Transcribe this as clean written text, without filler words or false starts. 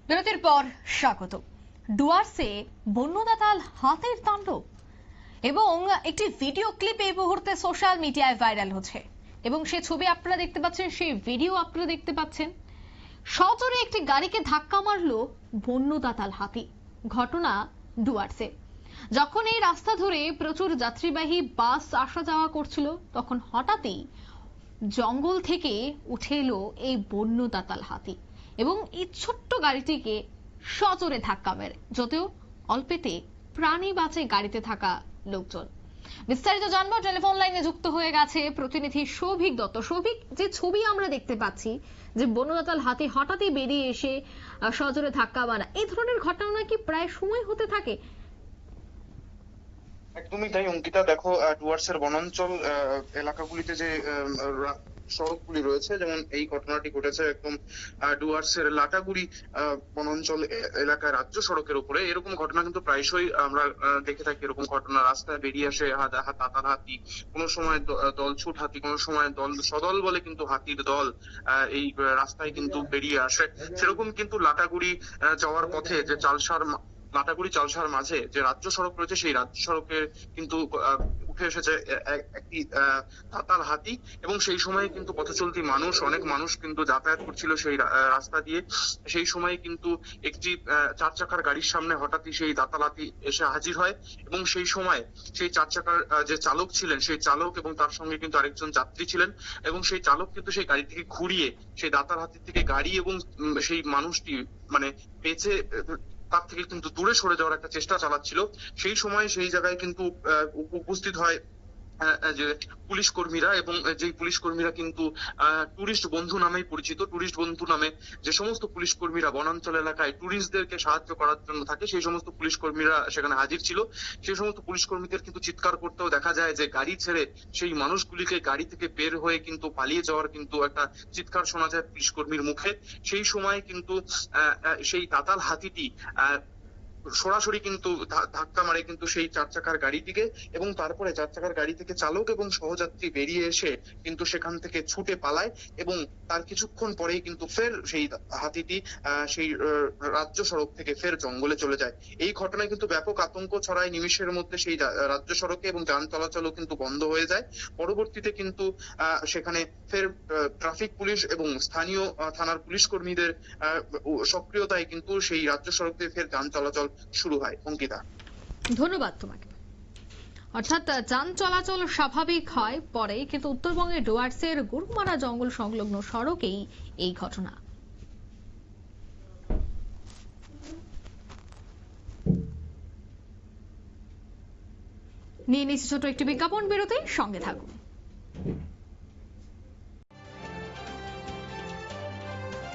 বিরতির পর স্বাগত। ডুয়ার্সে বন্যদাতাল হাতির তাণ্ডব এবং একটি ভিডিও ক্লিপ এই মুহূর্তে সোশ্যাল মিডিয়ায় ভাইরাল হচ্ছে এবং সেই ছবি আপনারা দেখতে পাচ্ছেন, সেই ভিডিও আপনারা দেখতে পাচ্ছেন। সজোরে একটি গাড়িকে ধাক্কা মারলো বন্যদাতাল হাতি। ঘটনা ডুয়ার্সে। যখন এই রাস্তা ধরে প্রচুর যাত্রীবাহী বাস আসা যাওয়া করছিল, তখন হঠাৎই জঙ্গল থেকে উঠে এলো এই বন্যদাতাল হাতি এবং এই ছোট্ট গাড়িটিকে সজোরে ধাক্কা মেরে, যদিও অল্পেতে প্রাণী বাঁচে গাড়িতে থাকা লোকজন। বিস্তারিত জানবো, টেলিফোন লাইনে যুক্ত হয়ে গেছে প্রতিনিধি সৌভিক দত্ত। সৌভিক, যে ছবি আমরা দেখতে পাচ্ছি যে বন্যদাতাল হাতি হঠাৎই বেরিয়ে এসে সজোরে ধাক্কা মারা, এই ধরনের ঘটনা কি প্রায় সময় হতে থাকে? একদমই তাই অঙ্কিতা। দেখো, ডুয়ার্সের বনাঞ্চল এলাকাগুলিতে যে সড়কগুলি রয়েছে, যেমন এই ঘটনাটি ঘটেছে একদম ডুয়ার্সের লাটাগুড়ি বনাঞ্চল এলাকায় রাজ্য সড়কের উপরে। এরকম ঘটনা কিন্তু প্রায়শই আমরা দেখে থাকি। এরকম ঘটনা রাস্তায় বেরিয়ে আসে তাতার হাতি, কোনো সময় দলছুট হাতি, কোনো সময় সদল বলে কিন্তু হাতির দল এই রাস্তায় কিন্তু বেরিয়ে আসে। সেরকম কিন্তু লাটাগুড়ি যাওয়ার পথে যে লাটাগুড়ি চালসার মাঝে যে রাজ্য সড়ক রয়েছে, সেই রাজ্য সড়কের কিন্তু উঠে এসেছে একটি তাতাল হাতি এবং সেই সময় কিন্তু পথচলতি অনেক মানুষ কিন্তু যাতায়াত করছিল সেই রাস্তা দিয়ে। সেই সময় কিন্তু একটি 4 চাকার গাড়ির সামনে হঠাৎই সেই দাতাল হাতি এসে হাজির হয় এবং সেই সময় সেই 4 চাকার যে চালক ছিলেন, সেই চালক এবং তার সঙ্গে কিন্তু আরেকজন যাত্রী ছিলেন এবং সেই চালক কিন্তু সেই গাড়িটিকে ঘুরিয়ে সেই দাতাল হাতির থেকে গাড়ি এবং সেই মানুষটি মানে বেঁচে তার থেকে কিন্তু দূরে সরে যাওয়ার একটা চেষ্টা চালাচ্ছিল। সেই সময় সেই জায়গায় কিন্তু উপস্থিত হয় যে পুলিশ কর্মীরা, এবং যে পুলিশ কর্মীরা কিন্তু টুরিস্ট বন্ধু নামেই পরিচিত। টুরিস্ট বন্ধু নামে যে সমস্ত পুলিশ কর্মীরা বনাঞ্চল এলাকায় টুরিস্টদেরকে সাহায্য করার জন্য থাকে, সেই সমস্ত পুলিশ কর্মীরা সেখানে হাজির ছিল। সেই সমস্ত পুলিশ কর্মীদের কিন্তু চিৎকার করতেও দেখা যায় যে গাড়ি ছেড়ে সেই মানুষগুলিকে গাড়ি থেকে বের হয়ে কিন্তু পালিয়ে যাওয়ার কিন্তু একটা চিৎকার শোনা যায় পুলিশ কর্মীর মুখে। সেই সময় কিন্তু সেই তাতাল হাতিটি সরাসরি কিন্তু ধাক্কা মারে কিন্তু সেই 4 চাকার গাড়িটিকে এবং তারপরে 4 চাকার গাড়ি থেকে চালক এবং সহযাত্রী বেরিয়ে এসে কিন্তু সেখান থেকে ছুটে পালায় এবং তার কিছুক্ষণ পরেই কিন্তু ফের সেই হাতিটি সেই রাজ্য সড়ক থেকে ফের জঙ্গলে চলে যায়। এই ঘটনায় কিন্তু ব্যাপক আতঙ্ক ছড়ায় নিমিষের মধ্যে সেই রাজ্য সড়কে এবং যান চলাচলও কিন্তু বন্ধ হয়ে যায়। পরবর্তীতে কিন্তু সেখানে ফের ট্রাফিক পুলিশ এবং স্থানীয় থানার পুলিশ কর্মীদের সক্রিয়তায় কিন্তু সেই রাজ্য সড়কে ফের যান চলাচল শুরু হয়। অঙ্কিতা, ধন্যবাদ তোমাকে। অর্থাৎ যান চলাচল স্বাভাবিক হয় পরে, কিন্তু উত্তরবঙ্গের ডুয়ার্সের গরুমারা জঙ্গল সংলগ্ন সড়কেই এই ঘটনা। নিয়ে নিচ্ছে ছোট একটি বিজ্ঞাপন বিরতি, সঙ্গে থাকুন।